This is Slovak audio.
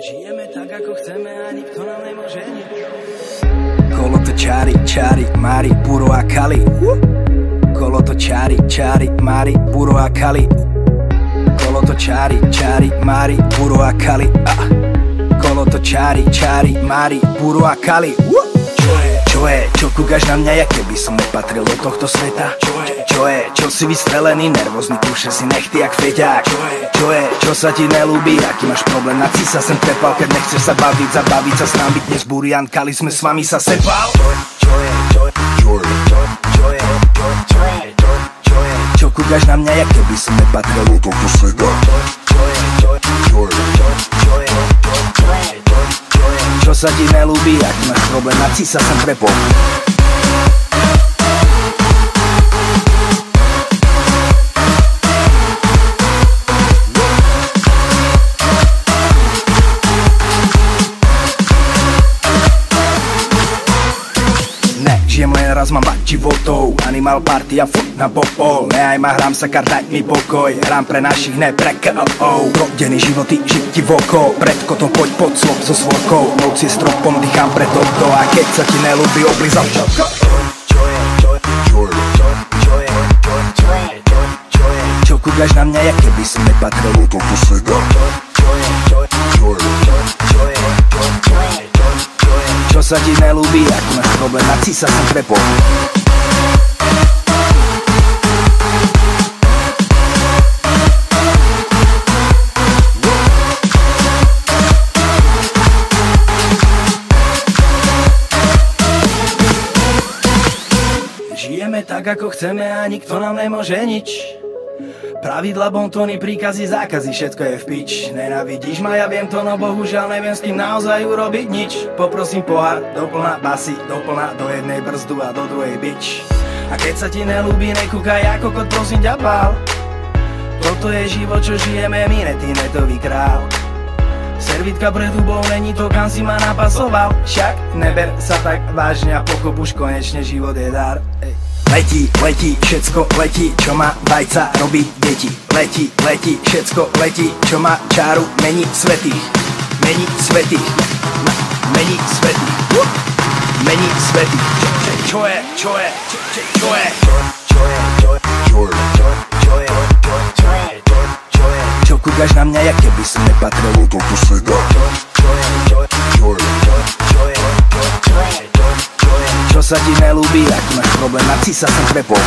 Žijeme tak, ako chceme a nikto nám nemôže nič. Kolo to čári, mári, puro a kali. Kolo to čári, mári, puro a kali. Kolo to čári, mári, puro a kali. Kolo to čári, mári, puro a kali. Čo kúkaš na mňa, ja keby som nepatril do tohto sveta? Čo si vystrelený, nervózny, kúše si nechty jak feťák? Čo sa ti nelúbi, aký máš problém, na sa sem trepal, keď nechceš sa zabaviť sa s nami, dnes burian, kali sme s vami sa sepal? Čo kúkaš na mňa, ja keby som nepatril do tohto sveta? Čo sa ti nelúbi, aký máš problém, na sa sem trepal? Žijem len raz, mám mať životov, animal party a furt na popol. Nehaj ma, hrám sa kart, daj mi pokoj, hrám pre našich, ne pre KO. Rodený životy, žiť ti v oko, pred kotom poď pod slop so svorkou. Noc je stropom, dýcham pre toto a keď sa ti nelúbi, oblízam čoko. Čo kúkaš na mňa, ja keby som nepatril do tohto sveta? Čo sa ti nelúbi, aký máš problém, na sa sem trepol? Žijeme tak, ako chceme a nikto nám nemôže nič. Pravidla, bontóny, príkazy, zákazy, všetko je v pič. Nenávidíš ma, ja viem to, no bohužiaľ neviem s tým naozaj urobiť nič. Poprosím pohár, doplná basy, doplná do jednej brzdu a do druhej bič. A keď sa ti nelúbi, nekúkaj ako kot, prosím ťa pál. Toto je život, čo žijeme my, ne ty netový král. Servítka pred hubou, není to, kam si ma napasoval. Však neber sa tak vážne a pochop, už konečne život je dar. Letí, všetko letí, čo má vajca, robí deti. Letí, všetko letí, čo má čáru, mení svätých. Mení svätých. Mení svätých. Mení svätých. Čo je? Čo kúkaš na mňa, ja keby som nepatril do tohto sveta? Čo sa ti nelúbi, aký máš problém, na sa sem trepol?